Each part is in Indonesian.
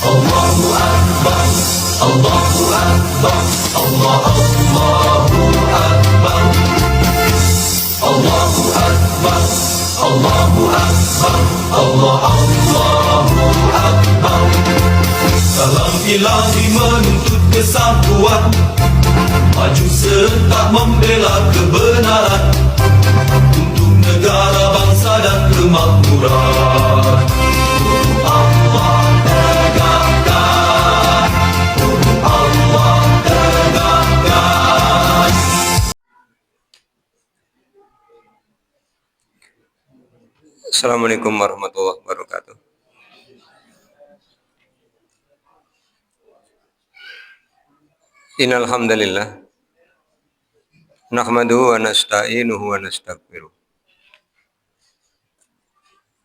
Allahu Akbar, Allahu Akbar, Allahu Akbar, Allahu Akbar, Allahu Akbar, Allahu Akbar. Salam ilahi menuntut kesatuan, maju serta membela kebenaran untuk negara, bangsa dan kemakmuran. Allah tegakkan, Allah tegakkan. Assalamualaikum warahmatullahi wabarakatuh. Innal hamdalillah nahmaduhu wa nasta'inuhu wa nastaghfiruh.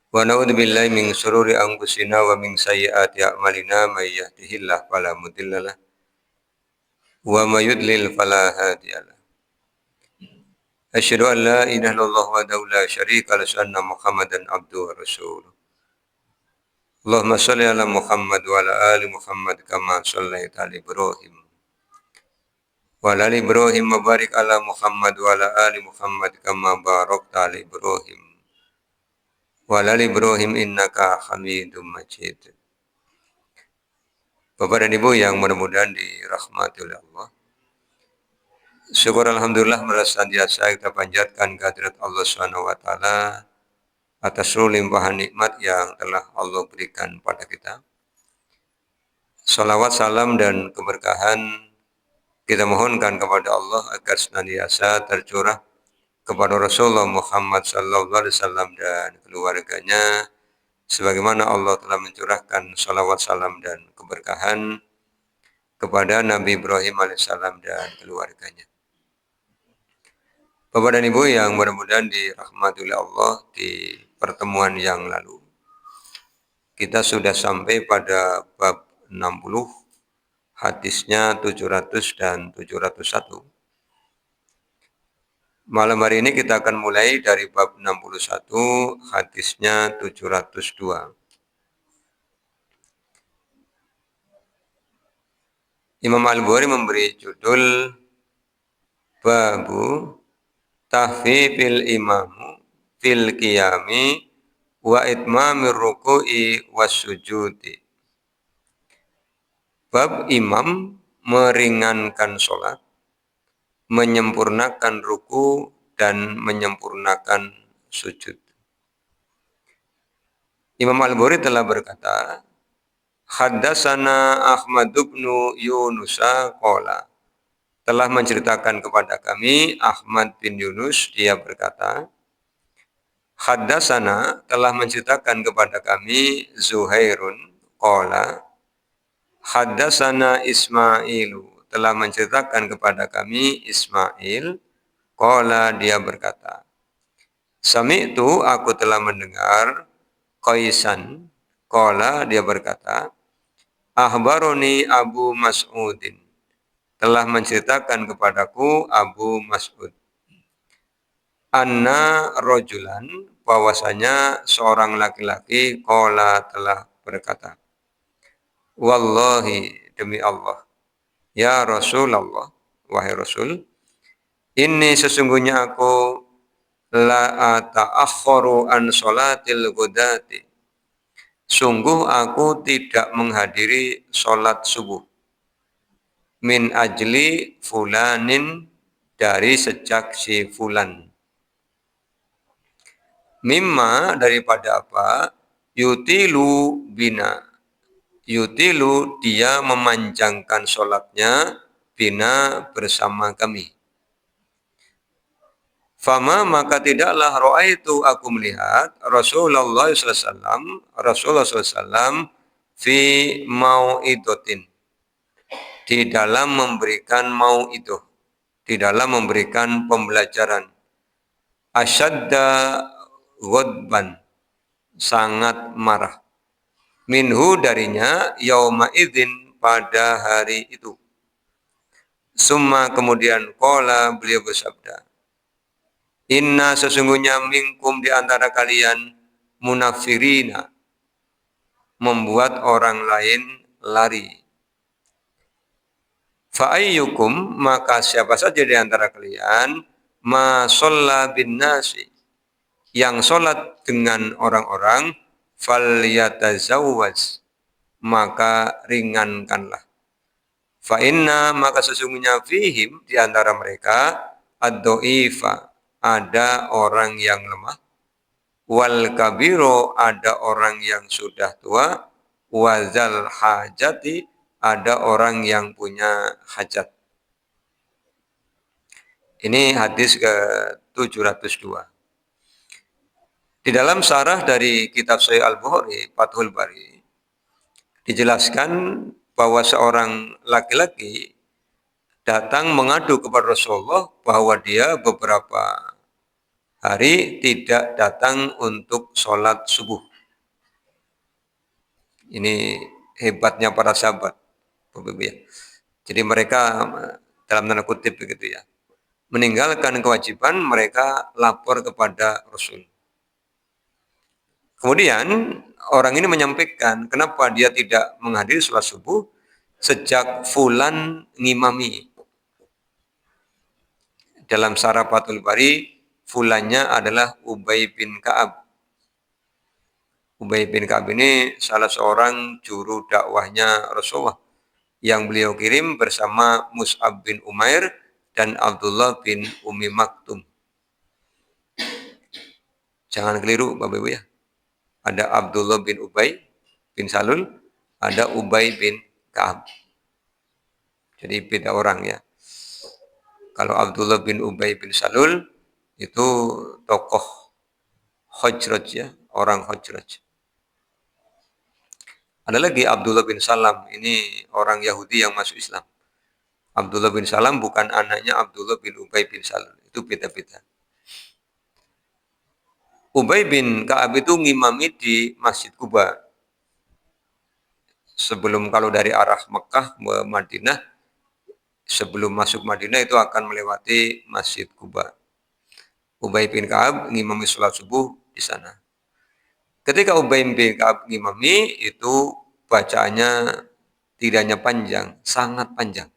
Wa na'udzu billahi min shururi anfusina wa min sayyiati a'malina may yahdihillahu fala mudhillalah wa may yudlil fala hadiyalah. Asyhadu an la ilaha illallah wahdahu la syarika lahu wa anna Muhammadan abduhu wa rasuluh. Allahumma shalli ala Muhammad wa ala ali Muhammad kama shallaita ala Ibrahim wa ala ali Ibrahim wa barik ala Muhammad wa ala ali Muhammad kama barakta ala Ibrahim wa ala ali Ibrahim innaka Hamidum Majid. Bapak dan Ibu yang mudah-mudahan dirahmati oleh Allah, syukur alhamdulillah merasa senantiasa kita panjatkan kehadirat Allah Subhanahu wa taala atas seluruh limpahan nikmat yang telah Allah berikan pada kita. Salawat, salam dan keberkahan kita mohonkan kepada Allah agar senantiasa tercurah kepada Rasulullah Muhammad sallallahu alaihi wasallam dan keluarganya, sebagaimana Allah telah mencurahkan salawat, salam dan keberkahan kepada Nabi Ibrahim alaihissalam dan keluarganya. Bapak dan Ibu yang mudah-mudahan dirahmati oleh Allah, di pertemuan yang lalu kita sudah sampai pada bab 60, hadisnya 700 dan 701. Malam hari ini kita akan mulai dari bab 61, hadisnya 702. Imam Al-Bukhari memberi judul Babu Tahfifil Imamu fil Qiyami wa Itmamir Ruku'i was Sujudi. Bab imam meringankan sholat, menyempurnakan ruku dan menyempurnakan sujud. Imam Al-Bukhari telah berkata, Haddatsana Ahmad bin Yunus qala, telah menceritakan kepada kami Ahmad bin Yunus, dia berkata, Haddatsana, telah menceritakan kepada kami Zuhairun qala, Haddatsana Ismailu, telah menceritakan kepada kami Ismail qala, dia berkata, Sami'tu, aku telah mendengar Qaisan qala, dia berkata, Akhbaroni Abu Mas'udin, telah menceritakan kepadaku Abu Mas'ud, anna rojulan, bahwasanya seorang laki-laki qala, telah berkata, Wallahi, demi Allah, ya Rasulullah, wahai Rasul, ini sesungguhnya aku la ata'akhkharu an sholatil ghadati, sungguh aku tidak menghadiri sholat subuh, min ajli fulanin, dari sejak si fulan, mimma, daripada apa, yutilu bina, yutilu, dia memanjangkan sholatnya, bina, bersama kami. Fama, maka tidaklah ra'aitu, aku melihat Rasulullah SAW, Rasulullah SAW fi mau'idotin, di dalam memberikan mau'idoh, di dalam memberikan pembelajaran, asyadda ghadban, sangat marah, minhu, darinya, yauma idzin, pada hari itu. Summa, kemudian, qala, beliau bersabda, Inna, sesungguhnya, minkum, di antara kalian, munafirina, membuat orang lain lari. Fa'ayyukum, maka siapa saja di antara kalian, ma sholla bin nasi, yang sholat dengan orang-orang, falyatazawwaz, maka ringankanlah. Fa inna, maka sesungguhnya fihim, di antara mereka, ad-do'ifa, ada orang yang lemah, wal kabiro, ada orang yang sudah tua, wazal hajati, ada orang yang punya hajat. Ini hadis ke-702. Di dalam syarah dari kitab Sahih Al-Bukhari, Fathul Bari, dijelaskan bahwa seorang laki-laki datang mengadu kepada Rasulullah bahwa dia beberapa hari tidak datang untuk sholat subuh. Ini hebatnya para sahabat. Jadi mereka dalam tanda kutip begitu ya, meninggalkan kewajiban, mereka lapor kepada Rasul. Kemudian orang ini menyampaikan kenapa dia tidak menghadiri sholat subuh sejak fulan ngimami. Dalam syarah Fathul Bari, fulannya adalah Ubay bin Ka'ab. Ubay bin Ka'ab ini salah seorang juru dakwahnya Rasulullah yang beliau kirim bersama Mus'ab bin Umair dan Abdullah bin Umi Maktum. Jangan keliru Bapak Ibu ya. Ada Abdullah bin Ubay bin Salul, ada Ubay bin Ka'ab. Jadi beda orang ya. Kalau Abdullah bin Ubay bin Salul itu tokoh Khazraj ya, orang Khazraj. Ada lagi Abdullah bin Salam, ini orang Yahudi yang masuk Islam. Abdullah bin Salam bukan anaknya Abdullah bin Ubay bin Salul, itu beda-beda. Ubay bin Ka'ab itu ngimami di Masjid Quba. Sebelum, kalau dari arah Mekah ke Madinah, sebelum masuk Madinah itu akan melewati Masjid Quba. Ubay bin Ka'ab ngimami sholat subuh di sana. Ketika Ubay bin Ka'ab ngimami, itu bacaannya tidak hanya panjang, sangat panjang.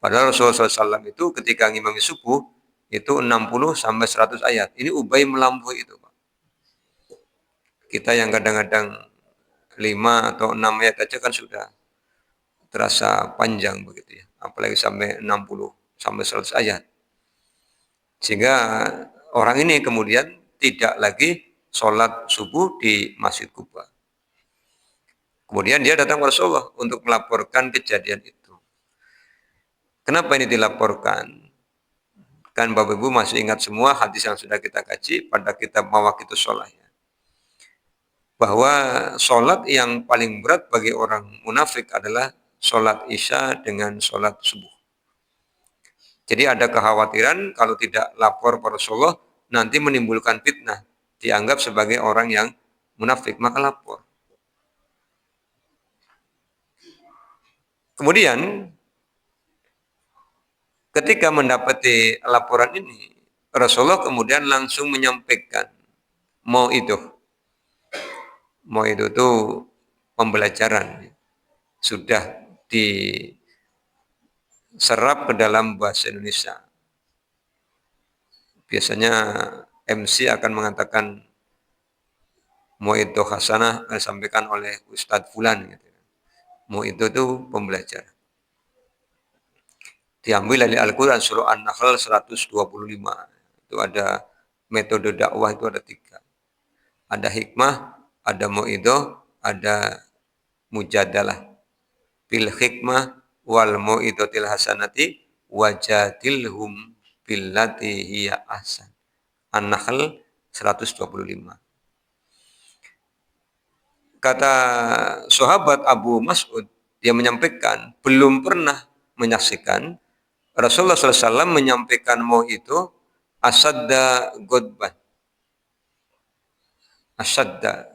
Padahal Rasulullah SAW itu ketika ngimami subuh, itu 60 sampai 100 ayat. Ini Ubay melampaui itu, Pak. Kita yang kadang-kadang 5 atau 6 ayat aja kan sudah terasa panjang begitu ya. Apalagi sampai 60 sampai 100 ayat. Sehingga orang ini kemudian tidak lagi sholat subuh di Masjid Quba. Kemudian dia datang ke Rasulullah untuk melaporkan kejadian itu. Kenapa ini dilaporkan? Kan Bapak Ibu masih ingat semua hadis yang sudah kita kaji pada kitab Mawaqitus Shalah ya. Bahwa sholat yang paling berat bagi orang munafik adalah sholat Isya dengan sholat subuh. Jadi ada kekhawatiran kalau tidak lapor pada Rasulullah nanti menimbulkan fitnah, dianggap sebagai orang yang munafik, maka lapor. Kemudian ketika mendapati laporan ini, Rasulullah kemudian langsung menyampaikan mau itu pembelajaran sudah diserap ke dalam bahasa Indonesia. Biasanya MC akan mengatakan Mau'idhah Hasanah disampaikan oleh Ustadz Fulan gitu. Mau'idhah itu pembelajaran. Diambil dari Al-Quran surah An-Nahl 125. Itu ada metode dakwah, itu ada 3. Ada hikmah, ada mau'idhah, ada mujadalah. Bil hikmah wal mau'idhatil hasanati wajadilhum billati hiya ahsan. An-Nahl 125. Kata sahabat Abu Mas'ud, dia menyampaikan belum pernah menyaksikan Rasulullah SAW menyampaikan mau itu asadda godban. Asadda,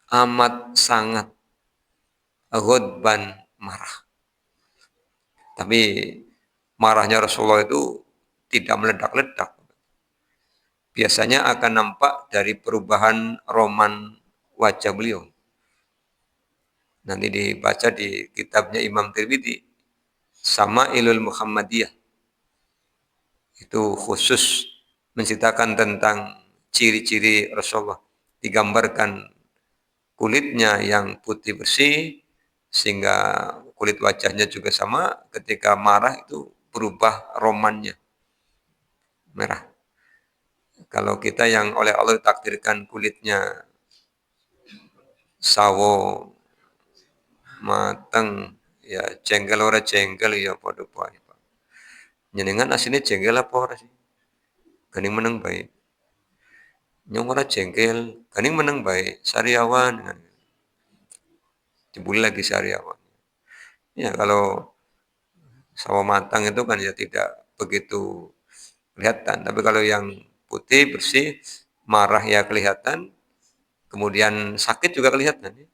amat sangat. Godban, marah. Tapi marahnya Rasulullah itu tidak meledak-ledak. Biasanya akan nampak dari perubahan roman wajah beliau. Nanti dibaca di kitabnya Imam Tirmidzi, Sama'ilul Muhammadiyah. Itu khusus menceritakan tentang ciri-ciri Rasulullah. Digambarkan kulitnya yang putih bersih, sehingga kulit wajahnya juga sama, ketika marah itu berubah romannya, merah. Kalau kita yang oleh Allah ditakdirkan kulitnya sawo, mateng, ya jengkel ora jengkel ya padha bae. Nyenengan asine jengkel apa ora sih? Gandeng meneng bae. Nyong ora jengkel, gandeng meneng bae, sariawan. Jebule lagi sariawan. Ya kalau sawo matang itu kan ya tidak begitu kelihatan. Tapi kalau yang putih, bersih, marah ya kelihatan, kemudian sakit juga kelihatan. Ya.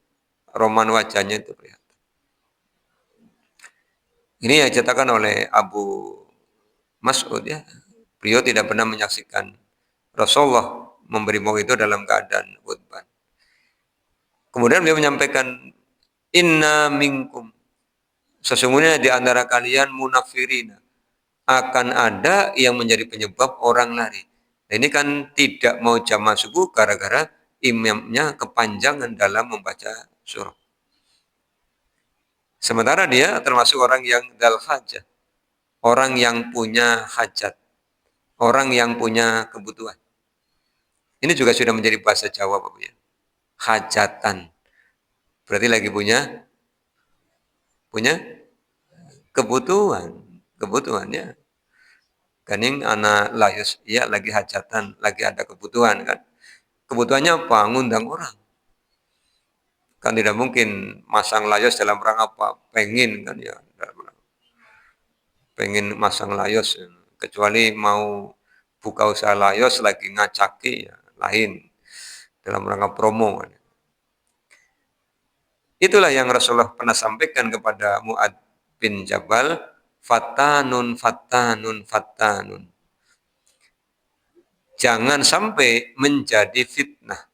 Roman wajahnya itu kelihatan. Ini yang diceritakan oleh Abu Mas'ud ya. Beliau tidak pernah menyaksikan Rasulullah memberi mau itu dalam keadaan khutbah. Kemudian beliau menyampaikan, inna minkum, sesungguhnya di antara kalian munafirina, akan ada yang menjadi penyebab orang lari. Nah, ini kan tidak mau jamaah subuh gara-gara imamnya kepanjangan dalam membaca surah. Sementara dia termasuk orang yang dal hajat, orang yang punya hajat, orang yang punya kebutuhan. Ini juga sudah menjadi bahasa Jawa, Pak ya. Hajatan. Berarti lagi punya kebutuhan, kebutuhannya. Kaning anak layus, ya lagi hajatan, lagi ada kebutuhan kan. Kebutuhannya apa? Ngundang orang. Kan tidak mungkin masang layos dalam rangka apa? Pengen kan ya. Pengen masang layos. Kecuali mau buka usaha layos lagi ngacaki ya lain. Dalam rangka promo. Kan. Itulah yang Rasulullah pernah sampaikan kepada Mu'ad bin Jabal. Fatanun, fatanun, fatanun. Jangan sampai menjadi fitnah.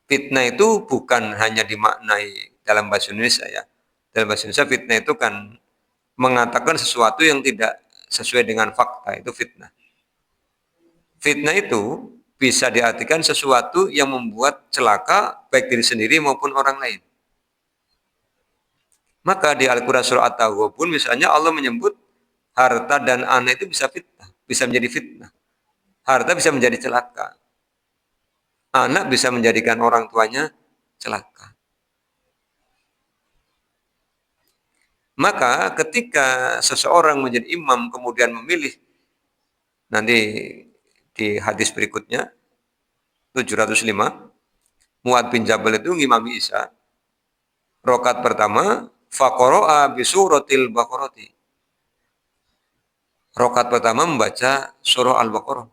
Fitnah itu bukan hanya dimaknai dalam bahasa Indonesia ya. Dalam bahasa Indonesia fitnah itu kan mengatakan sesuatu yang tidak sesuai dengan fakta, itu fitnah. Fitnah itu bisa diartikan sesuatu yang membuat celaka baik diri sendiri maupun orang lain. Maka di Al-Quran surah At-Taghabun misalnya Allah menyebut harta dan anak itu bisa fitnah, bisa menjadi fitnah. Harta bisa menjadi celaka. Anak bisa menjadikan orang tuanya celaka. Maka ketika seseorang menjadi imam kemudian memilih, nanti di hadis berikutnya 705, Mu'ad bin Jabal itu ngimami Isya, rokat pertama faqara'a bi suratil baqarati. Rokat pertama membaca surah Al-Baqarah.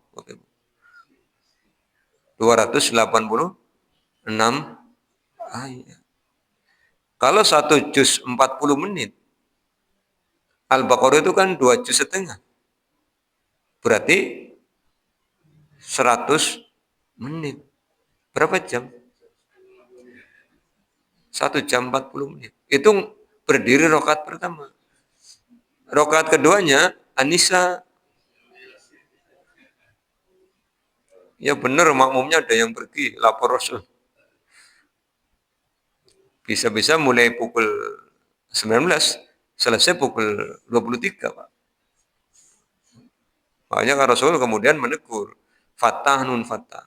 286 ayat. Kalau satu juz 40 menit, Al-Baqarah itu kan 2 juz setengah. Berarti 100 menit. Berapa jam? 1 jam 40 menit. Itu berdiri rokat pertama. Rokat keduanya, Anisa. Ya benar makmumnya ada yang pergi, lapor Rasul. Bisa-bisa mulai pukul 19, selesai pukul 23, Pak. Makanya kan Rasul kemudian menegur, fatanun fatah.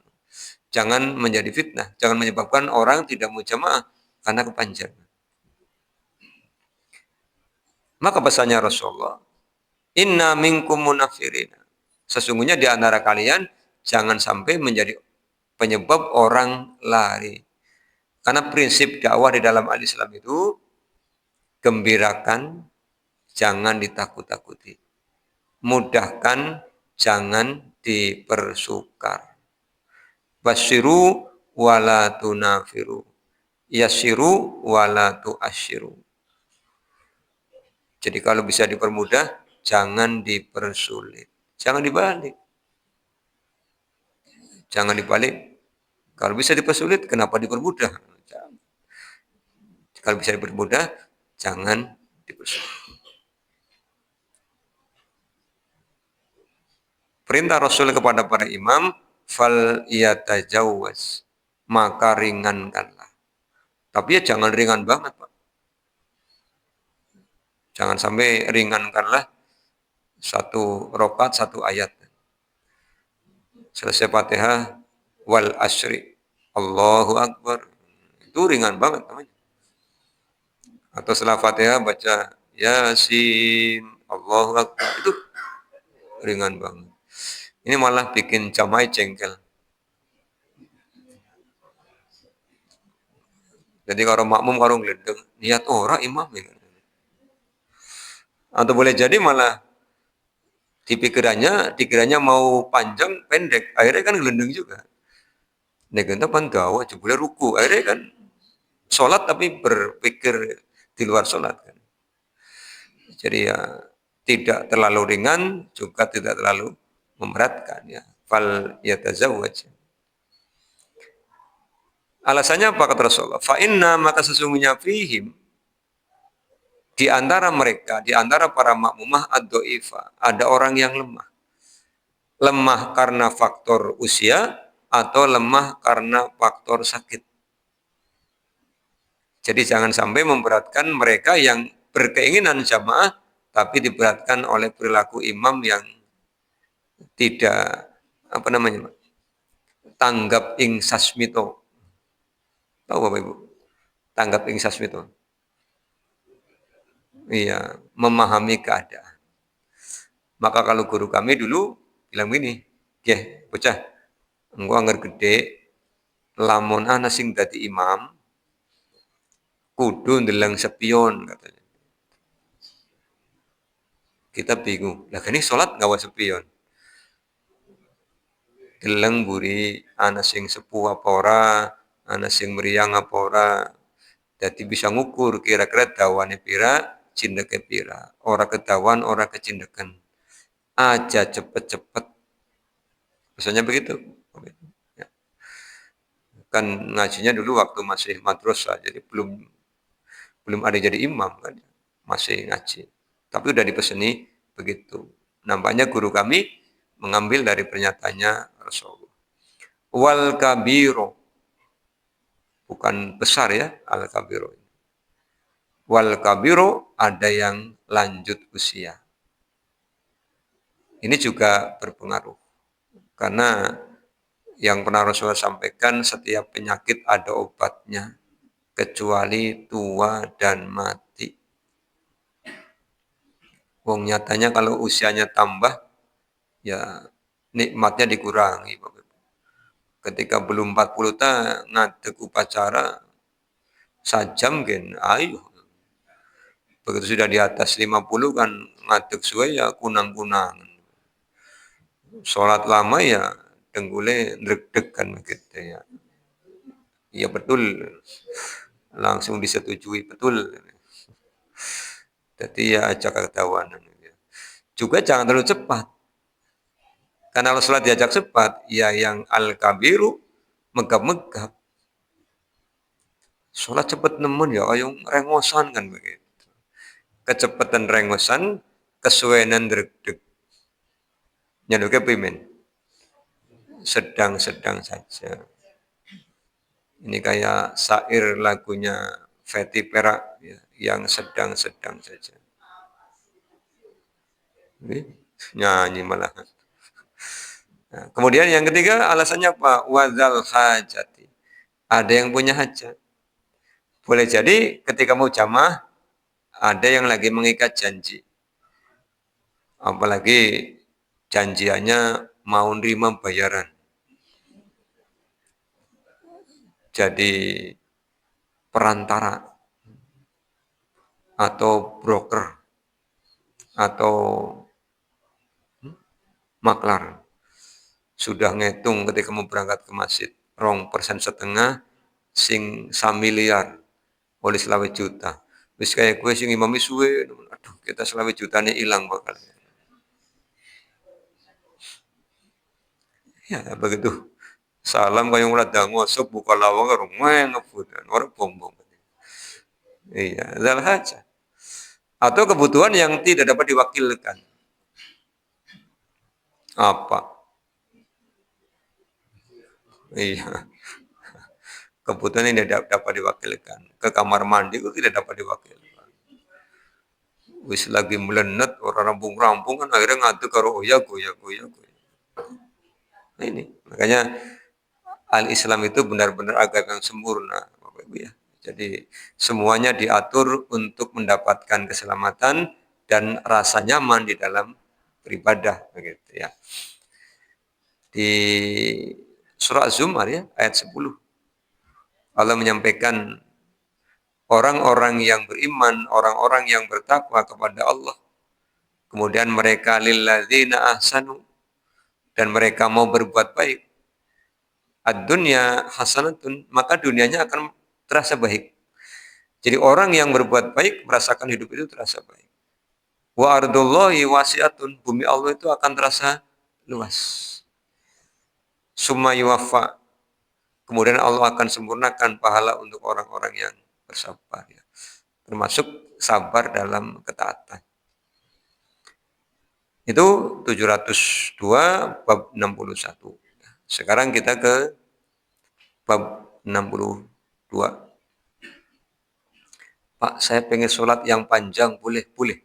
Jangan menjadi fitnah, jangan menyebabkan orang tidak mau jamaah karena kepanjangan. Maka pesannya Rasulullah, inna minkum munafirina. Sesungguhnya di antara kalian jangan sampai menjadi penyebab orang lari. Karena prinsip dakwah di dalam al-Islam itu gembirakan, jangan ditakut-takuti. Mudahkan, jangan dipersukar. Basyiru wala tunafiru. Yassiru wala tu'asyiru. Jadi kalau bisa dipermudah, jangan dipersulit. Jangan dibalik. Jangan dibalik. Kalau bisa dipersulit, kenapa dipermudah? Kalau bisa dipermudah, jangan dipersulit. Perintah Rasul kepada para imam, fal yatajawaz, maka ringankanlah. Tapi ya jangan ringan banget, Pak. Jangan sampai ringankanlah satu rokat, satu ayat. Selesai Fatihah, wal asyri, Allahu Akbar. Itu ringan banget namanya. Atau setelah Fatihah baca Yasin, Allahu Akbar. Itu ringan banget. Ini malah bikin jamaah jengkel. Jadi kalau makmum kalau ngelendeng, niat orang imam ya. Atau boleh jadi malah dikiranya mau panjang pendek, akhirnya kan ngelendeng juga. Negenta pandawa boleh ruku, akhirnya kan sholat tapi berpikir di luar sholat kan. Jadi ya tidak terlalu ringan, juga tidak terlalu memberatkan ya. Fal yatazawwaj. Alasannya apa kata Rasulullah? Fa inna, maka sesungguhnya fihim, di antara mereka, di antara para makmumah ad-dha'ifa, ada orang yang lemah. Lemah karena faktor usia atau lemah karena faktor sakit. Jadi jangan sampai memberatkan mereka yang berkeinginan jamaah tapi diberatkan oleh perilaku imam yang tidak tanggap ing sasmito. Tahu Bapak Ibu? Tanggap ing sasmito. Iya, memahami keadaan. Maka kalau guru kami dulu bilang gini, "Nggih, bocah, engko anggar gede lamun ana sing dadi imam, kudu ndeleng spion," katanya. Kita bingung. Lah ini salat nggawa spion. Deleng buri ana sing sepuh apa ora, ana sing mriyang apa ora. Dadi bisa ngukur kira-kira dawane pira, cindeke pira. Ora kedawan, ora kecindekan. Aja cepet-cepet. Misalnya begitu. Ya. Kan ngajinya dulu waktu masih madrasah, jadi belum ada jadi imam kan. Masih ngaji. Tapi udah dipeseni begitu. Nampaknya guru kami mengambil dari pernyataannya Rasulullah. Wal kabiro, bukan besar ya, al kabiro. Wal kabiro, ada yang lanjut usia. Ini juga berpengaruh. Karena yang pernah Rasulullah sampaikan, setiap penyakit ada obatnya, kecuali tua dan mati. Wong nyatanya kalau usianya tambah, ya nikmatnya dikurangi. Ketika belum 40 tahun, ngadeg upacara, sajam kan, ayo. Begitu sudah di atas 50 kan, ngadeg suwe ya kunang-kunangan. Sholat lama ya denggule ndrek-dek kan begitu ya. Iya betul, langsung disetujui betul. Jadi ya ajak ketahuan. Juga jangan terlalu cepat. Karena kalau sholat diajak cepat, ya yang al-kabiru megap-megap. Sholat cepat nemen ya, kayak rengosan kan begitu. Kecepatan rengosan, kesuwenan dreg-deg. Nyaduke pimen. Sedang-sedang saja. Ini kayak syair lagunya Feti Perak ya, yang sedang-sedang saja. Ini nyanyi malah. Nah, kemudian yang ketiga alasannya apa? Wadzal hajati. Ada yang punya hajat. Boleh jadi ketika mau jamaah ada yang lagi mengikat janji. Apalagi janjiannya mau nerima bayaran. Jadi perantara atau broker atau maklar. Sudah ngitung ketika mau berangkat ke masjid, 2,5% sing 1 miliar oleh 20 juta. Wis kayak gue sing imami suwe, aduh kita 20 jutanya hilang bakal. Ya begitu. Salam kayak ngulad ngosok buka lawang karo ngebut orang bom-bom. Iya, zal hajah. Atau kebutuhan yang tidak dapat diwakilkan. Apa? Iya, kebutuhan yang tidak dapat diwakilkan. Ke kamar mandi itu tidak dapat diwakilkan. Wis lagi melenet, orang rampung-rampung kan akhirnya ngadu karo oya goya goya goya. Nah ini, makanya al-Islam itu benar-benar agama yang sempurna, Bapak Ibu ya. Jadi semuanya diatur untuk mendapatkan keselamatan dan rasa nyaman di dalam beribadah begitu ya. Di surah Az-Zumar ya ayat 10 Allah menyampaikan orang-orang yang beriman, orang-orang yang bertakwa kepada Allah. Kemudian mereka lilladzina ahsanu dan mereka mau berbuat baik. Ad-dunya hasanatun, maka dunianya akan terasa baik. Jadi orang yang berbuat baik merasakan hidup itu terasa baik. Wa ardullahi wasi'atun, bumi Allah itu akan terasa luas. Summa yuwaffa, kemudian Allah akan sempurnakan pahala untuk orang-orang yang bersabar ya. Termasuk sabar dalam ketaatan. Itu 702 bab 61. Sekarang kita ke bab 62. Pak, saya pengen sholat yang panjang, boleh? Boleh.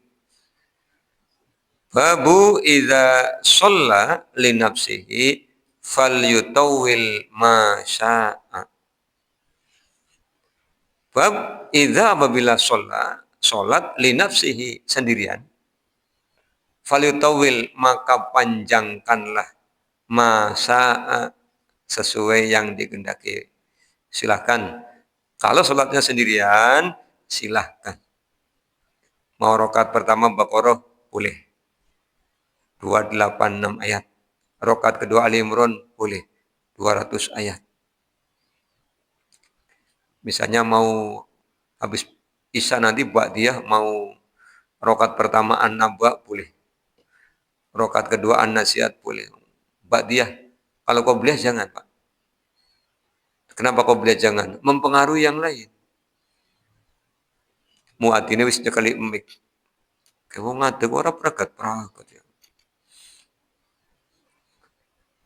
Babu idza sholla li nafsihi falyutawwil ma syaa. Bab idza apabila sholat li nafsihi sendirian, falyutawwil maka panjangkanlah ma syaa sesuai yang dikehendaki. Silahkan. Kalau sholatnya sendirian, silahkan. Mau rakaat pertama Baqarah, boleh. 286 ayat. Rakaat kedua Ali Imran, boleh. 200 ayat. Misalnya mau habis Isya nanti Ba'diyah, mau rakaat pertama An-Naba, boleh. Rakaat kedua An-Nasiat, boleh. Ba'diyah. Kalau qobliyah jangan, Pak. Kenapa qobliyah jangan? Mempengaruhi yang lain. Muadine wis nyekali emik. Kau ngadeg ora pragat ya.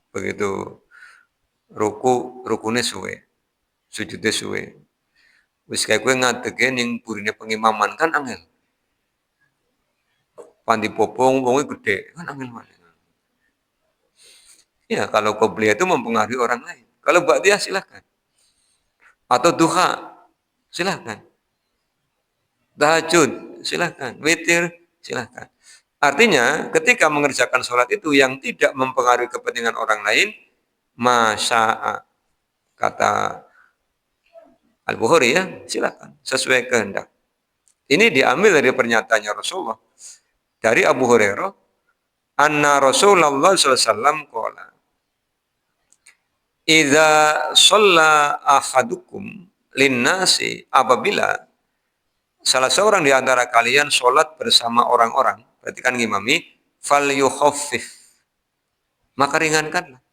Begitu rukune suwe, sujudnya suwe. Wis kayak gue ngadege ning burine pengimaman kan angel. Pandi popong wonge gede kan angel mana. Ya kalau qobliyah itu mempengaruhi orang lain. Kalau ba'diyah silakan. Atau duha silakan. Tahajud silakan. Witir silakan. Artinya, ketika mengerjakan sholat itu yang tidak mempengaruhi kepentingan orang lain, masya'a, kata Al-Bukhari ya, silakan, sesuai kehendak. Ini diambil dari pernyataannya Rasulullah. Dari Abu Hurairah, anna Rasulullah SAW qala, idza shalla ahadukum linnasi, apabila salah seorang di antara kalian sholat bersama orang-orang, berarti kan ngimami, fal yukhaffif, maka ringankanlah.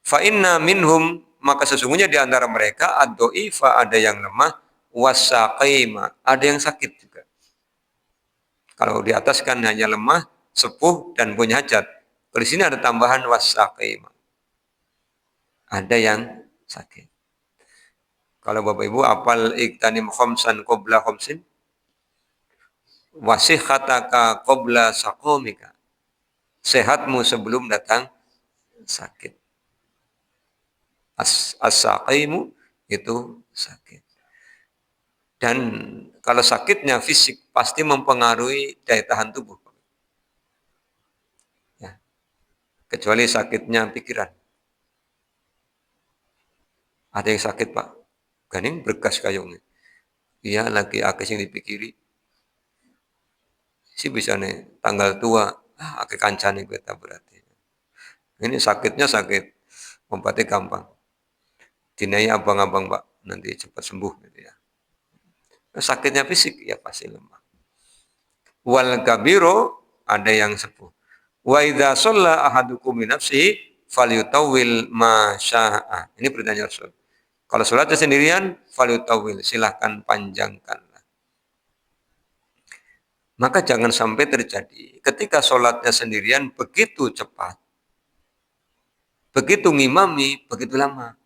Fa inna minhum, maka sesungguhnya di antara mereka ad-dha'ifa, ada yang lemah, wasaqima, ada yang sakit juga. Kalau di atas kan hanya lemah, sepuh dan punya hajat. Di sini ada tambahan wasaqima. Ada yang sakit. Kalau Bapak Ibu apal iktanim khamsan qabla khamsin, wasihhataka qabla saqomika, sehatmu sebelum datang sakit. As-saqimu itu sakit. Dan kalau sakitnya fisik pasti mempengaruhi daya tahan tubuh. Ya. Kecuali sakitnya pikiran. Ada yang sakit, Pak. Ganing bergas kayongnya. Iya lagi akeh yang dipikiri. Si bisa nih tanggal tua, akeh kancane kita berarti. Ini sakitnya sakit, obatnya gampang. Dinai abang-abang Pak, nanti cepat sembuh gitu ya. Sakitnya fisik ya pasti lemah. Wal kabiro, ada yang sepuh. Wa idza shalla ahadukum min nafsihi falyutawwil ma syaa. Ini pertanyaan Rasul. Kalau sholatnya sendirian, falyutawil, silahkan panjangkanlah. Maka jangan sampai terjadi ketika sholatnya sendirian begitu cepat, begitu ngimami, begitu lama.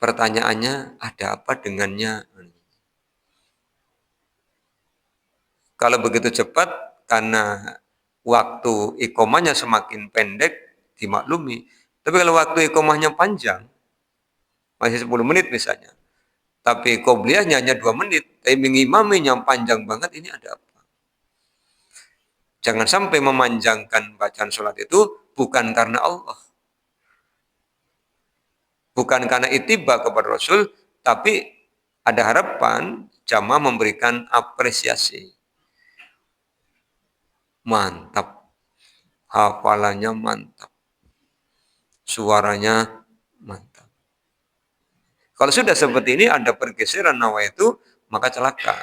Pertanyaannya, ada apa dengannya? Kalau begitu cepat, karena waktu ikomahnya semakin pendek, dimaklumi. Tapi kalau waktu ikomahnya panjang, masih 10 menit misalnya, tapi qobliyahnya hanya 2 menit, tapi mengimaminya panjang banget, ini ada apa? Jangan sampai memanjangkan bacaan sholat itu bukan karena Allah. Bukan karena ittiba kepada Rasul, tapi ada harapan jamaah memberikan apresiasi. Mantap, hafalannya mantap, suaranya mantap. Kalau sudah seperti ini ada pergeseran nawa itu, maka celaka.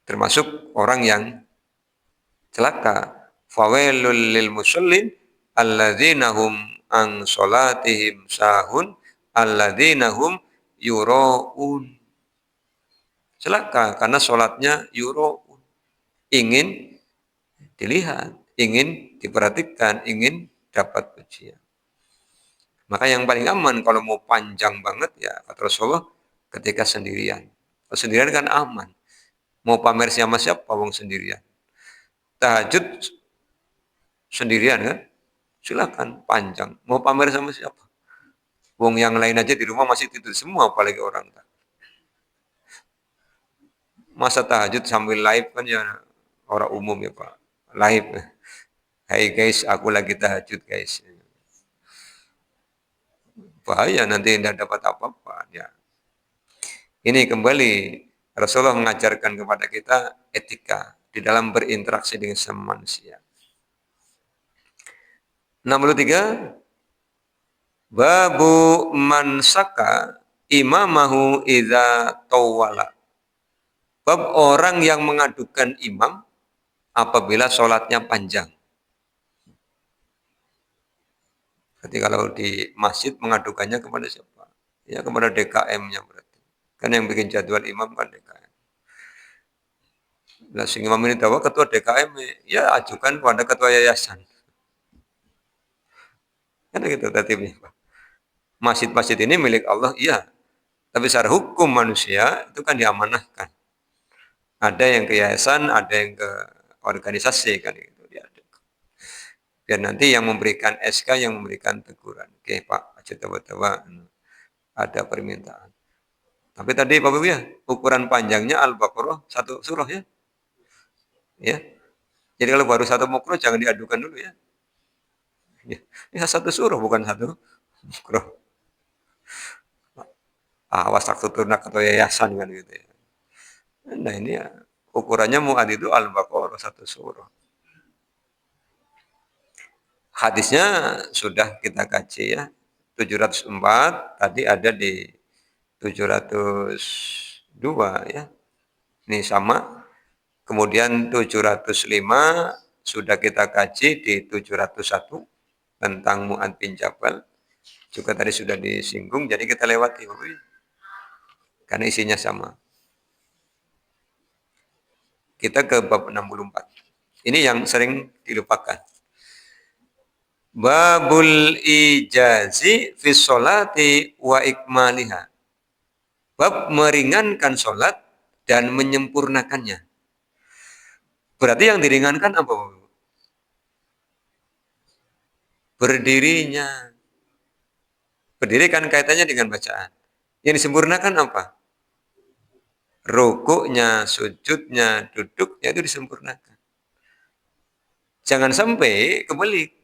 Termasuk orang yang celaka. Fawailul lil musallin alladzina hum an salatihim sahun alladzina hum yuraun. Celaka karena sholatnya yuraun. Ingin dilihat, ingin diperhatikan, ingin dapat pujian. Maka yang paling aman kalau mau panjang banget ya kata Rasulullah ketika sendirian. Kalau sendirian kan aman. Mau pamer sama siapa wong sendirian. Tahajud sendirian kan? Silakan panjang. Mau pamer sama siapa? Wong yang lain aja di rumah masih tidur semua apalagi orang. Masa tahajud sambil live kan ya orang umum ya Pak. Live. Hai guys, aku lagi tahajud guys. Bahaya nanti tidak dapat apa-apa ya. Ini kembali Rasulullah mengajarkan kepada kita etika di dalam berinteraksi dengan sama manusia. 63 Babu man saka imamahu idza tawwala. Bab orang yang mengadukan imam apabila sholatnya panjang. Berarti kalau di masjid mengadukannya kepada siapa? Ya kepada DKM-nya berarti. Kan yang bikin jadwal imam kan DKM. Nah, sing imam ini tahu ketua DKM, ya ajukan kepada ketua yayasan. Kan gitu tertibnya, Pak. Masjid-masjid ini milik Allah, iya. Tapi secara hukum manusia itu kan diamanahkan. Ada yang ke yayasan, ada yang ke organisasi kan gitu. Biar nanti yang memberikan SK yang memberikan teguran. Oke Pak, aja tawa-tawa ada permintaan. Tapi tadi Bapak Ibu ya, ukuran panjangnya Al-Baqarah 1 surah ya. Ya. Jadi kalau baru 1 mukroh jangan diadukan dulu ya. Ya 1 surah bukan 1 mukroh. Awas takut ternak atau yayasan kan gitu ya. Nah ini ya, ukurannya muad itu Al-Baqarah 1 surah. Hadisnya sudah kita kaji ya. 704 tadi ada di 702 ya. Ini sama. Kemudian 705 sudah kita kaji di 701 tentang Mu'ad bin Jabal. Juga tadi sudah disinggung, jadi kita lewati. Karena isinya sama. Kita ke bab 64. Ini yang sering dilupakan. Babul ijazi fi sholati wa ikmaliha. Bab meringankan sholat dan menyempurnakannya. Berarti yang diringankan apa? Berdirinya. Berdiri kan kaitannya dengan bacaan. Yang disempurnakan apa? Rukuknya, sujudnya, duduknya itu disempurnakan. Jangan sampai kebalik.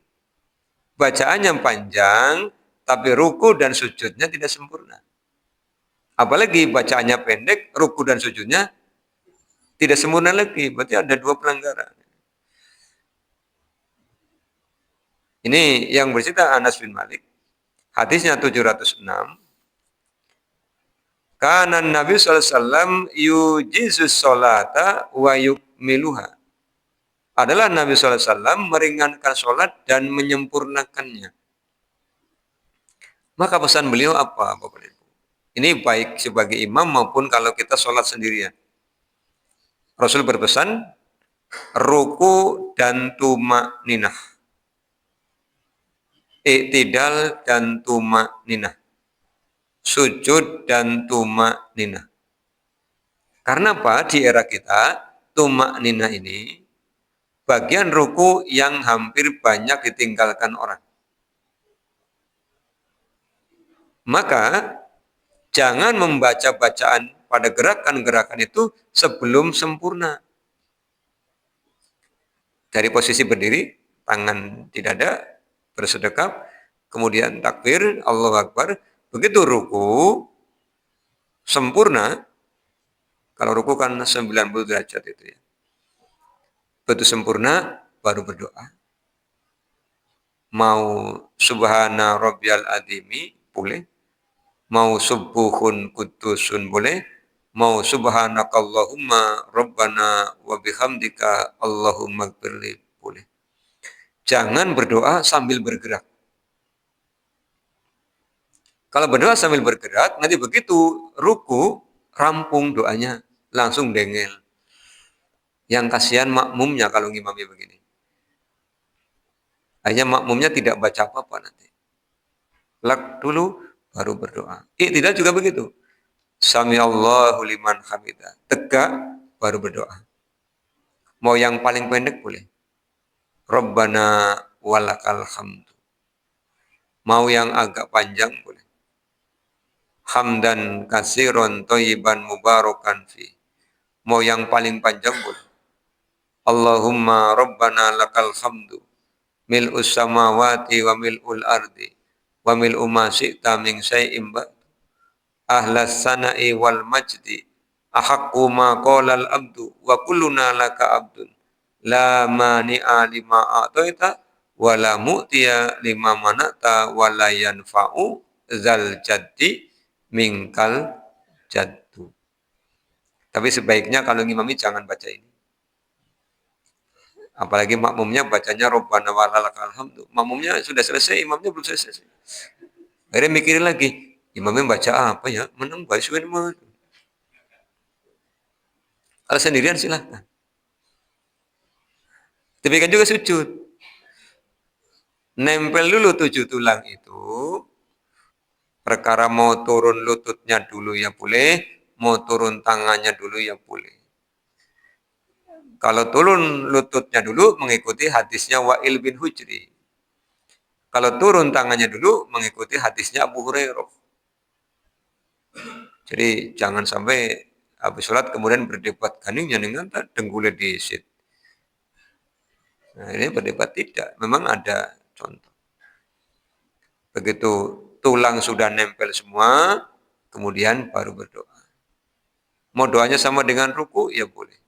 Bacaan yang panjang, tapi ruku dan sujudnya tidak sempurna. Apalagi bacaannya pendek, ruku dan sujudnya tidak sempurna lagi. Berarti ada 2 pelanggaran. Ini yang bercerita Anas bin Malik. Hadisnya 706. Kana Nabi SAW yujizus sholata wa yukmiluha. Adalah Nabi SAW meringankan sholat dan menyempurnakannya. Maka pesan beliau apa, Bapak Ibu? Ini baik sebagai imam maupun kalau kita sholat sendirian. Rasul berpesan, ruku dan tumak ninah. Iktidal dan tumak ninah. Sujud dan tumak ninah. Karena apa? Di era kita, tumak ninah ini bagian ruku yang hampir banyak ditinggalkan orang. Maka jangan membaca bacaan pada gerakan-gerakan itu sebelum sempurna. Dari posisi berdiri, tangan di dada, bersedekap, kemudian takbir, Allahu Akbar. Begitu ruku, sempurna. Kalau ruku kan 90 derajat itu ya. Begitu sempurna, baru berdoa. Mau subhana rabbiyal adimi, boleh. Mau subuhun kudusun, boleh. Mau subhanakallahumma rabbana wa bihamdika Allahumma gfirli, boleh. Jangan berdoa sambil bergerak. Kalau berdoa sambil bergerak, nanti begitu ruku, rampung doanya, langsung dengel. Yang kasihan makmumnya kalau ngimami begini. Hanya makmumnya tidak baca apa-apa nanti. Lak dulu, baru berdoa. Tidak juga begitu. Sami Allahu liman hamidah. Tegak, baru berdoa. Mau yang paling pendek boleh. Rabbana walakal hamdu. Mau yang agak panjang boleh. Hamdan kasiron toyiban mubarakan fi. Mau yang paling panjang boleh. Allahumma rabbana lakal hamdu. Mil'us samawati wa mil'ul ardi. Wa mil'u ma syi'ta min syai'im ba'du. Ahlas sana'i wal majdi. Ahaqqu ma qalal abdu. Wa kulluna laka abdun. La mani'a lima a'toita. Wa la mu'tiya lima manata. Wa la yanfa'u zal jaddi mingkal jaddu. Tapi sebaiknya kalau ngimami jangan baca ini. Apalagi makmumnya bacanya Rabbana walakal hamdu. Makmumnya sudah selesai, imamnya belum selesai. Akhirnya mikirin lagi, imamnya baca apa ya? Menang baik sebenarnya. Kalau sendirian silahkan. Demikian juga sujud. Nempel dulu 7 tulang itu. Perkara mau turun lututnya dulu ya boleh, mau turun tangannya dulu ya boleh. Kalau turun lututnya dulu mengikuti hadisnya Wa'il bin Hujri. Kalau turun tangannya dulu mengikuti hadisnya Abu Hurairah. Jadi jangan sampai habis sholat kemudian berdebat ganingnya dengan denggule disit. Nah, ini berdebat tidak. Memang ada contoh. Begitu tulang sudah nempel semua, kemudian baru berdoa. Mau doanya sama dengan ruku, ya boleh.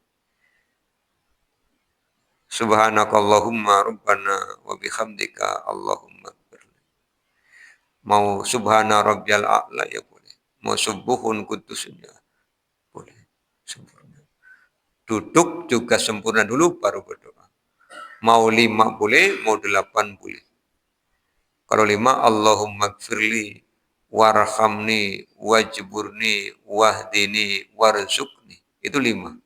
Subhanakallahumma rabbana wa bihamdika Allahumma gfirli. Mau subhana rabbiyal a'la, ya boleh. Mau subuhun kudusun, ya boleh. Sempurna. Duduk juga sempurna dulu, baru berdoa. Mau 5 boleh, mau 8 boleh. Kalau 5, Allahumma gfirli, warhamni, wajburni, wahdini, warzukni. Itu 5.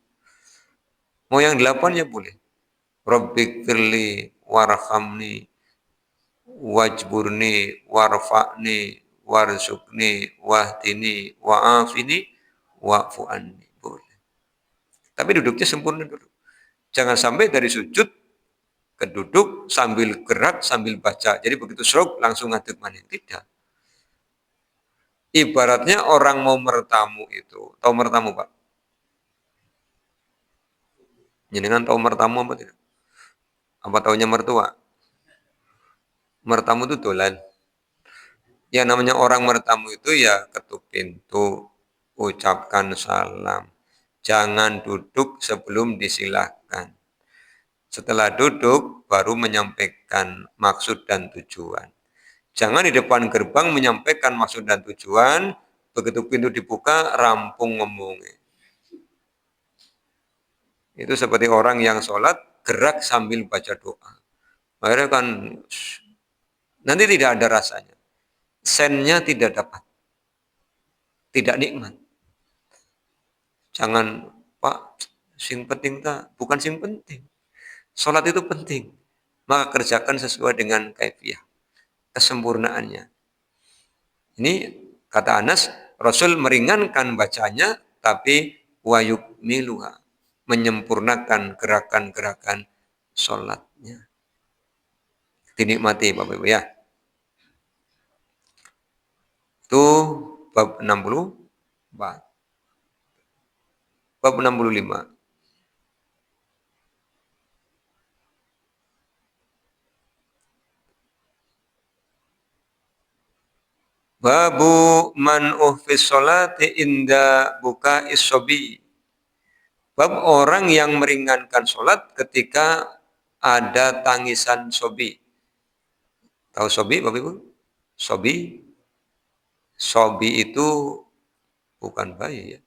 Mau yang 8 ya boleh. Rabbi gfirli, warhamni, wajburni, warfa'ni, warzukni, wahdini, wa'afini, wa'fu anni. Boleh. Tapi duduknya sempurna dulu. Jangan sampai dari sujud ke duduk sambil gerak sambil baca. Jadi begitu serok langsung ngadeg maning. Tidak. Ibaratnya orang mau mertamu itu. Tahu mertamu, Pak? Jenengan tahu mertamu apa tidak? Apa taunya mertua? Mertamu itu dolan. Yang namanya orang mertamu itu ya ketuk pintu, ucapkan salam. Jangan duduk sebelum disilahkan. Setelah duduk, baru menyampaikan maksud dan tujuan. Jangan di depan gerbang menyampaikan maksud dan tujuan, begitu pintu dibuka, rampung ngomongnya. Itu seperti orang yang sholat, gerak sambil baca doa. Akhirnya kan, nanti tidak ada rasanya. sennya tidak dapat, tidak nikmat. Jangan, Pak, sing penting tak, bukan sing penting. Sholat itu penting. Maka kerjakan sesuai dengan kaifiah, kesempurnaannya. Ini kata Anas, Rasul meringankan bacanya, tapi wayuk miluha, menyempurnakan gerakan-gerakan sholatnya. Dinikmati Bapak Ibu ya. Itu bab 64. Bab 65. Babu man uhfis sholati inda buka isobi. Bab orang yang meringankan sholat ketika ada tangisan sobi. Tahu sobi Bapak Ibu? Sobi. Sobi itu bukan bayi ya.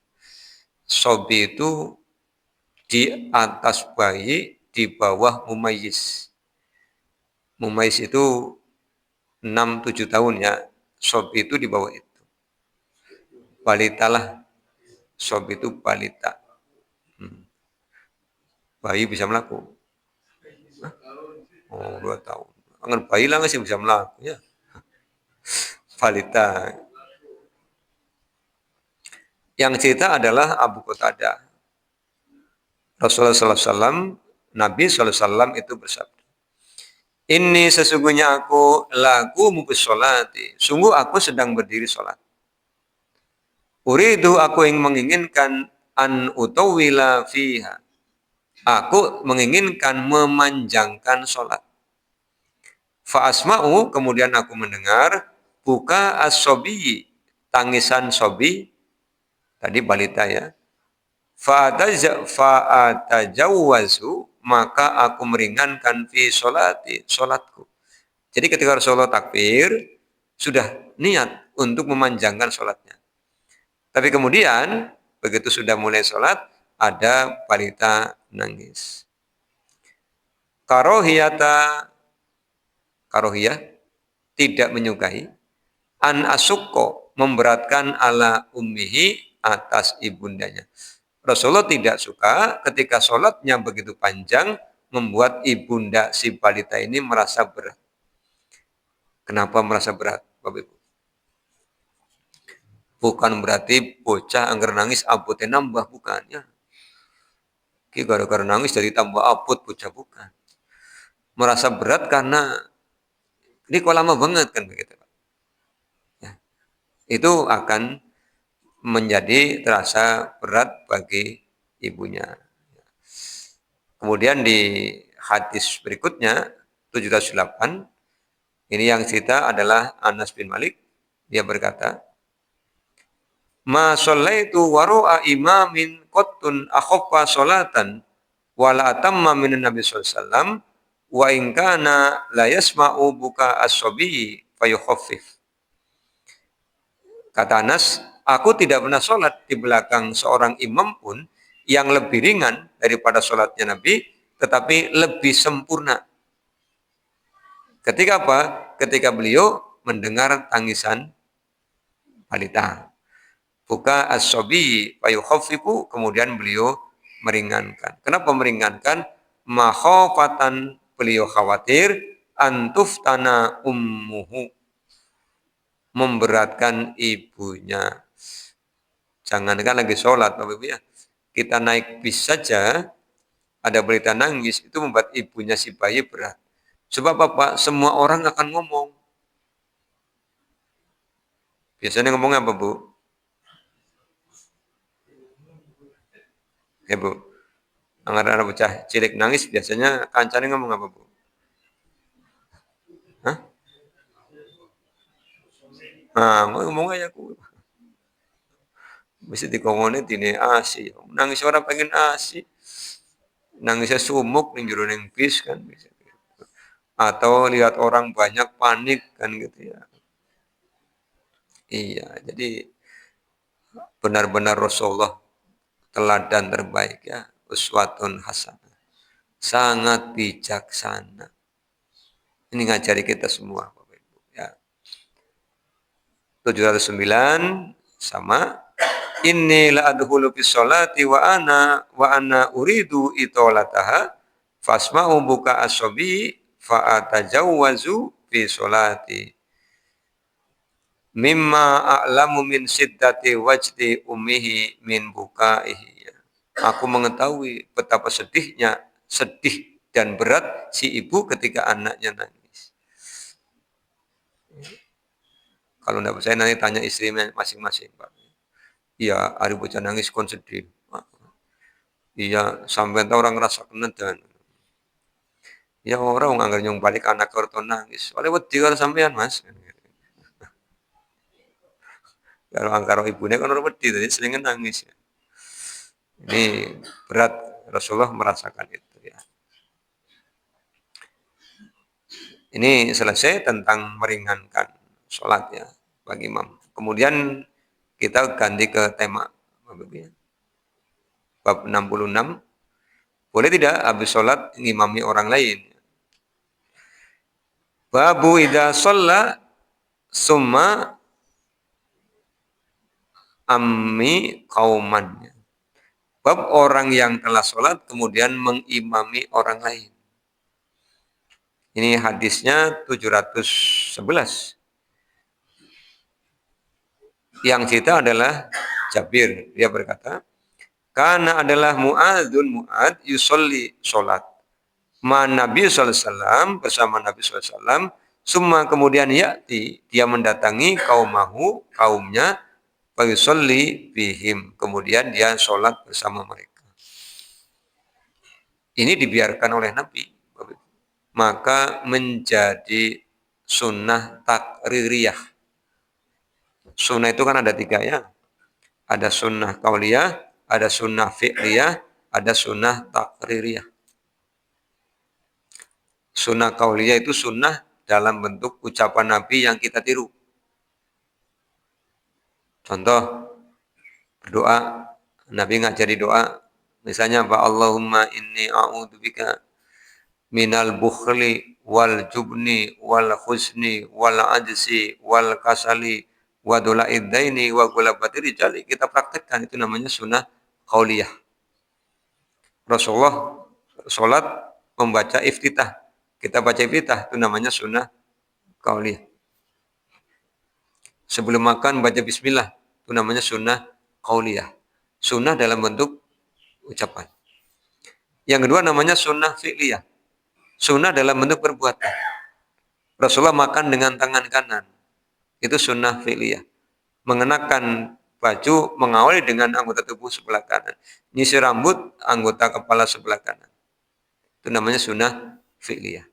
Sobi itu di atas bayi, di bawah mumayyiz. Mumayyiz itu 6-7 tahun ya. Sobi itu di bawah itu. Balita lah. Sobi itu balita. Bayi bisa melaku. Hah? Oh, 2 tahun. Angan bayi lah nggak sih bisa melaku ya. Balita. Yang cerita adalah Abu Qatadah. Rasulullah SAW, Nabi SAW itu bersabda, ini sesungguhnya aku laku mubis sholati. Sungguh aku sedang berdiri sholat. Uridu aku yang menginginkan an utawila fiha. Aku menginginkan memanjangkan sholat. Fa'asma'u, kemudian aku mendengar, buka as-sobi, tangisan sobi, tadi balita ya. Fa'atajawwazu, maka aku meringankan fi sholati, sholatku. Jadi ketika Rasulullah takbir, sudah niat untuk memanjangkan sholatnya. Tapi kemudian, begitu sudah mulai sholat, ada balita nangis. Karohiyah, tidak menyukai. An asukko, memberatkan ala ummihi, atas ibundanya. Rasulullah tidak suka ketika sholatnya begitu panjang, membuat ibunda si balita ini merasa berat. Kenapa merasa berat, Bapak Ibu? Bukan berarti bocah anggar nangis abotnya nambah, bukan ya. Gara-gara nangis jadi tambah abot bocah, bukan. Merasa berat karena ini kok lama banget kan begitu. Ya. Itu akan menjadi terasa berat bagi ibunya. Kemudian di hadis berikutnya 708, ini yang cerita adalah Anas bin Malik. Dia berkata, ma shallaitu waru'a imamin qattun akhaffa sholatan wala atamma minan nabi sallallahu alaihi wasallam wa in kana la yasma'u buka as-sabi fayukhaffif. Kata Anas, aku tidak pernah sholat di belakang seorang imam pun yang lebih ringan daripada sholatnya Nabi, tetapi lebih sempurna. Ketika apa? Ketika beliau mendengar tangisan balita. Buka as-sobi fayukhaffifu, kemudian beliau meringankan. Kenapa meringankan? Makhofatan, beliau khawatir antuftana ummuhu, memberatkan ibunya. Jangankan lagi sholat, Bapak Ibu ya. Kita naik bis saja, ada berita nangis, itu membuat ibunya si bayi berat. Sebab apa? Semua orang akan ngomong. Biasanya ngomongnya apa, Bu? Ya, Bu. Anak-anak bocah cilik nangis, biasanya kancane ngomong apa, Bu? Hah? Nah, ngomong aja aku. Mesti dikongone dine asi. Nangis orang pengen asi. Nangisnya sumuk ning jero ning bis kan bisa. Atau lihat orang banyak panik kan gitu ya. Iya, jadi benar-benar Rasulullah teladan terbaik ya, uswatun hasanah. Sangat bijaksana. Ini ngajari kita semua Bapak Ibu ya. 709 sama inni la adkhulu bis sholati wa ana uridu itolataha fasma'u buka asobi fa atajawwazu fi sholati mimma a'lamu min siddati wajdi ummihi min bukaihi. Aku mengetahui betapa sedih dan berat si ibu ketika anaknya nangis. Kalau tidak percaya nanti tanya istrinya masing-masing, Pak. Iya, hari bocah nangis kon sedih. Iya, sampai orang ngerasa kenedan. Ya orang anggar nyong balik anak korton nangis. Oleh wedi karo sampean, Mas. Kalau angkaro ibunya kan orang wedi, jadi sering nangis. Ini berat, Rasulullah merasakan itu ya. Ini selesai tentang meringankan sholat ya bagi imam. Kemudian kita ganti ke tema bab 66. Boleh tidak habis sholat ngimami orang lain? Babu idza shalla summa ammi qauman. Bab orang yang telah sholat kemudian mengimami orang lain. Ini hadisnya 711. Yang cerita adalah Jabir. Dia berkata, karena adalah Mu'ad yusolli sholat. Nabi SAW bersama Nabi SAW, summa kemudian ya'ti, dia mendatangi kaumnya, yusolli bihim, kemudian dia sholat bersama mereka. Ini dibiarkan oleh Nabi, maka menjadi sunnah takririyah. Sunnah itu kan ada 3 ya, ada sunnah qauliyah, ada sunnah fi'liyah, ada sunnah takririyah. Sunnah qauliyah itu sunnah dalam bentuk ucapan Nabi yang kita tiru. Contoh, berdoa, Nabi ngajari doa, misalnya apa? Allahumma inni a'udzubika minal bukhli wal jubni wal khusni wal ajzi wal kasali wa dula'id daini wa gulabatir rijali. Kita praktekkan, itu namanya sunnah qauliyah. Rasulullah sholat membaca iftitah. Kita baca iftitah, itu namanya sunnah qauliyah. Sebelum makan baca bismillah, itu namanya sunnah qauliyah. Sunnah dalam bentuk ucapan. Yang kedua namanya sunnah fi'liyah. Sunnah dalam bentuk perbuatan. Rasulullah makan dengan tangan kanan. Itu sunnah fi'liyah. Mengenakan baju mengawali dengan anggota tubuh sebelah kanan. Nyisir rambut anggota kepala sebelah kanan. Itu namanya sunnah fi'liyah.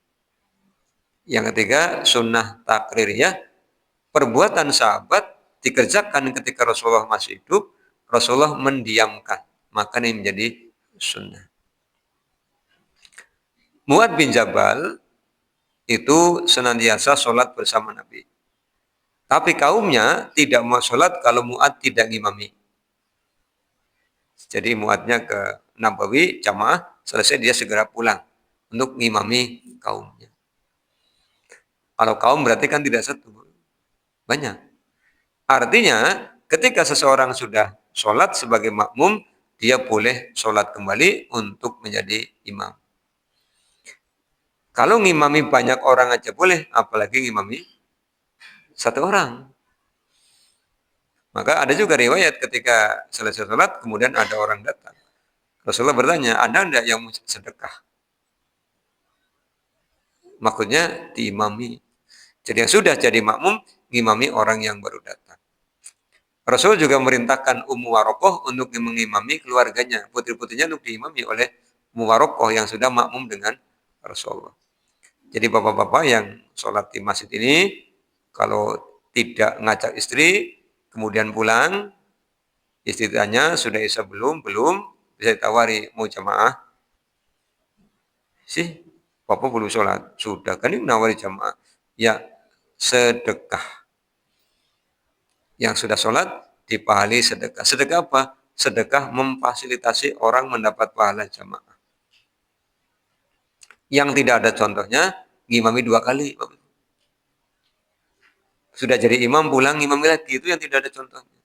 Yang ketiga sunnah takririyah. Perbuatan sahabat dikerjakan ketika Rasulullah masih hidup. Rasulullah mendiamkan. Maka ini menjadi sunnah. Mu'ad bin Jabal itu senantiasa sholat bersama Nabi. Tapi kaumnya tidak mau sholat kalau Mu'ad tidak ngimami. Jadi Mu'adnya ke Nabawi, jamaah, selesai dia segera pulang untuk ngimami kaumnya. Kalau kaum berarti kan tidak satu, banyak. Artinya ketika seseorang sudah sholat sebagai makmum, dia boleh sholat kembali untuk menjadi imam. Kalau ngimami banyak orang aja boleh, apalagi ngimami satu orang. Maka ada juga riwayat ketika selesai sholat, kemudian ada orang datang. Rasulullah bertanya, ada enggak yang mau sedekah? Maksudnya diimami. Jadi yang sudah jadi makmum, ngimami orang yang baru datang. Rasul juga merintahkan Ummu Warokoh untuk mengimami keluarganya. Putri-putrinya untuk diimami oleh Ummu Warokoh yang sudah makmum dengan Rasulullah. Jadi bapak-bapak yang sholat di masjid ini, kalau tidak ngajak istri, kemudian pulang, istri tanya, sudah isya belum, bisa ditawari, mau jamaah. Sih, bapak belum sholat, sudah, kan ini menawari jamaah. Ya, sedekah. Yang sudah sholat, dipahali sedekah. Sedekah apa? Sedekah memfasilitasi orang mendapat pahala jamaah. Yang tidak ada contohnya, ngimami 2 kali. Sudah jadi imam pulang imami lagi, itu yang tidak ada contohnya.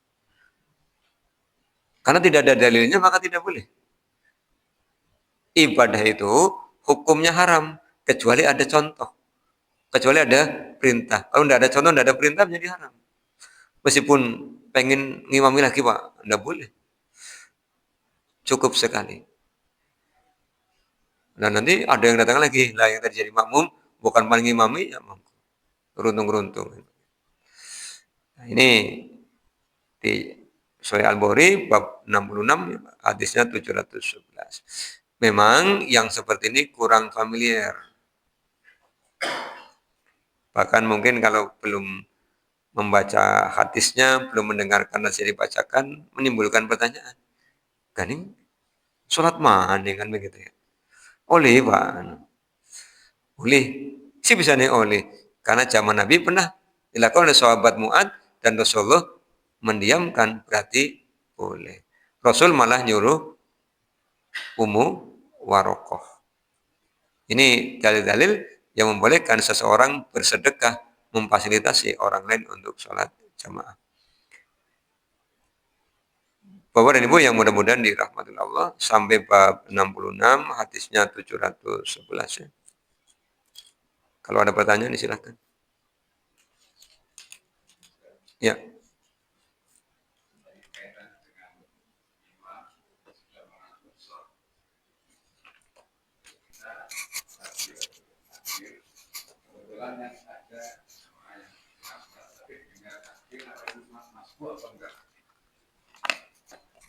Karena tidak ada dalilnya maka tidak boleh. Ibadah itu hukumnya haram kecuali ada contoh, kecuali ada perintah. Kalau tidak ada contoh, tidak ada perintah menjadi haram. Meskipun pengen ngimami lagi Pak, tidak boleh. Cukup sekali. Dan nanti ada yang datang lagi, lah yang tadi jadi makmum bukan paling ngimami ya runtung-runtung. Nah, ini di Sahih Al-Bukhari bab 66 hadisnya 711. Memang yang seperti ini kurang familiar. Bahkan mungkin kalau belum membaca hadisnya, belum mendengarkan nasihat dibacakan, menimbulkan pertanyaan. Kan sholat mana kan begitu ya? Oleh Pak. Oleh. Si bisa nih oleh. Karena zaman Nabi pernah dilakukan oleh sahabat Mu'ad dan Rasulullah mendiamkan, berarti boleh. Rasul malah nyuruh Ummu Warokoh. Ini dalil-dalil yang membolehkan seseorang bersedekah memfasilitasi orang lain untuk sholat jamaah. Bapak dan Ibu yang mudah-mudahan dirahmati Allah, sampai bab 66, hadisnya 711 ya. Kalau ada pertanyaan silakan. Ya.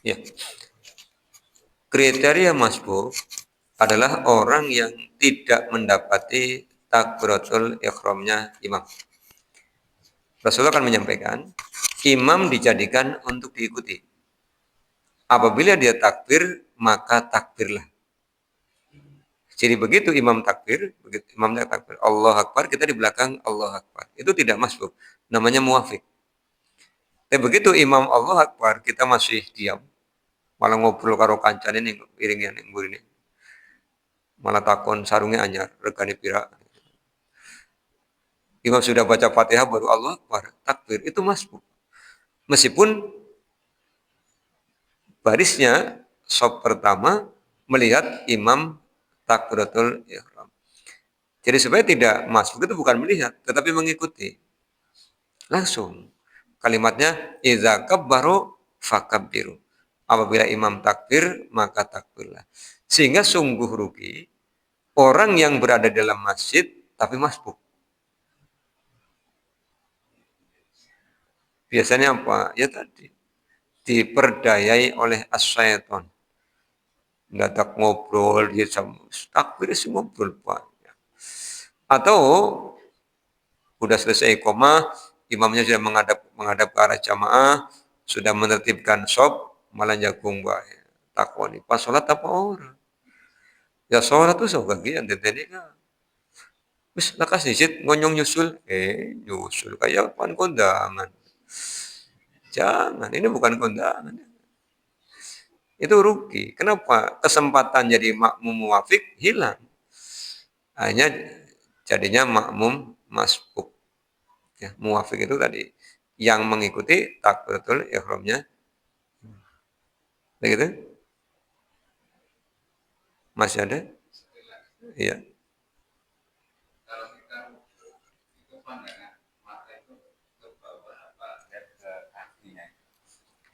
Ya. Kriteria masbuk adalah orang yang tidak mendapati takbiratul ihramnya imam. Rasulullah akan menyampaikan, imam dijadikan untuk diikuti. Apabila dia takbir, maka takbirlah. Jadi begitu imam takbir, begitu imamnya takbir, Allah Akbar, kita di belakang Allah Akbar. Itu tidak masbuk, namanya muwafiq. Tapi begitu imam Allah Akbar, kita masih diam, malah ngobrol karo kancane ning iringnya ning mburine. Malah takon sarungnya anyar, regane pira. Imam sudah baca Fatihah baru Allah Akbar, takbir, itu masbuk. Meskipun barisnya sop pertama melihat imam takbiratul ihram. Jadi supaya tidak masbuk itu bukan melihat, tetapi mengikuti. Langsung. Kalimatnya idza kabbaru fakabbiru. Apabila imam takbir, maka takbirlah. Sehingga sungguh rugi orang yang berada dalam masjid tapi masbuk. Biasanya apa? Ya tadi diperdayai oleh as-syaitan. Dadak ngobrol dia sama takbir semua ngobrol banyak. Atau sudah selesai koma, imamnya sudah menghadap ke arah jamaah, sudah menertibkan shop, malah jagung bae. Takoni, pas sholat apa orang? Ya sholat tuh sok bagian tadi kan. Wis lakas disit ngonyong nyusul, nyusul kayak pan kondangan. Jangan, ini bukan kondangan. Itu rugi. Kenapa? Kesempatan jadi makmum muwafiq hilang. Hanya jadinya makmum masbuk. Ya, muwafiq itu tadi yang mengikuti takbiratul ihramnya. Begitu? Masih ada? Iya.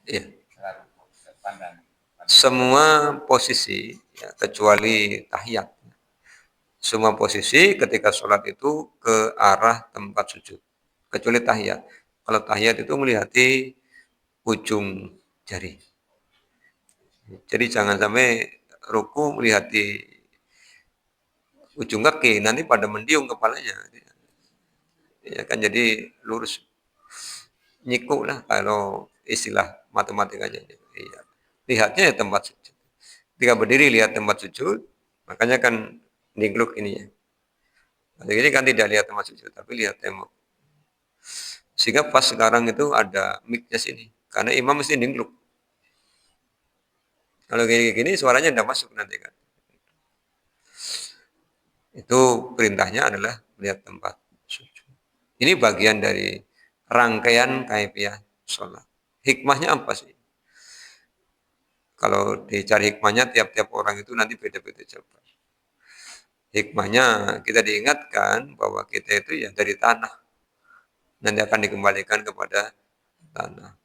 Iya. Semua posisi ya, kecuali tahiyat. Semua posisi ketika sholat itu ke arah tempat sujud. Kecuali tahiyat. Kalau tahiyat itu melihati ujung jari. Jadi jangan sampai ruku melihati ujung kaki, nanti pada mendiung kepalanya. Ya kan jadi lurus. Nyikuk lah kalau istilah matematikanya. Iya. Lihatnya ya tempat sujud. Ketika berdiri lihat tempat sujud, makanya kan nigluk ini ya. Ini kan tidak lihat tempat sujud, tapi lihat tembok. Sehingga pas sekarang itu ada mic-nya sini. Karena imam mesti nigluk. Kalau kayak gini suaranya tidak masuk nanti kan. Itu perintahnya adalah melihat tempat sujud. Ini bagian dari rangkaian kaifiah sholat. Hikmahnya apa sih? Kalau dicari hikmahnya, tiap-tiap orang itu nanti beda-beda jawaban. Hikmahnya kita diingatkan bahwa kita itu ya dari tanah. Nanti akan dikembalikan kepada tanah.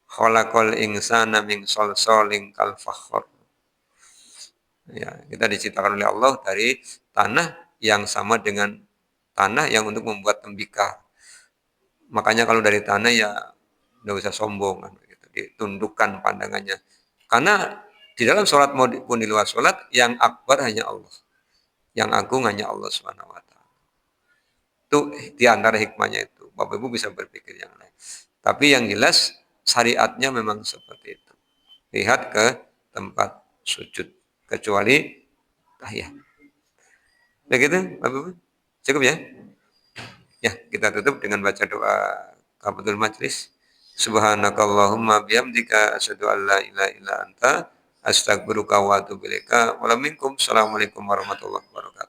Khalaqal insana min salsalin kal fakhar. Ya, kita diciptakan oleh Allah dari tanah yang sama dengan tanah yang untuk membuat tembikar. Makanya kalau dari tanah ya tidak usah sombong kan, gitu. Ditundukkan pandangannya. Karena di dalam sholat maupun di luar sholat yang akbar hanya Allah. Yang agung hanya Allah Subhanahu wa taala. Itu di antara hikmahnya itu. Bapak Ibu bisa berpikir yang lain. Tapi yang jelas syariatnya memang seperti itu. Lihat ke tempat sujud kecuali tahiyat. Begitu, Bapak Ibu? Cukup ya? Ya, kita tutup dengan baca doa kafatul majlis. Subhanakallahumma bihamdika asyhadu an la ilaha illa anta astaghfiruka wa atubu ilaika. Assalamualaikum warahmatullahi wabarakatuh.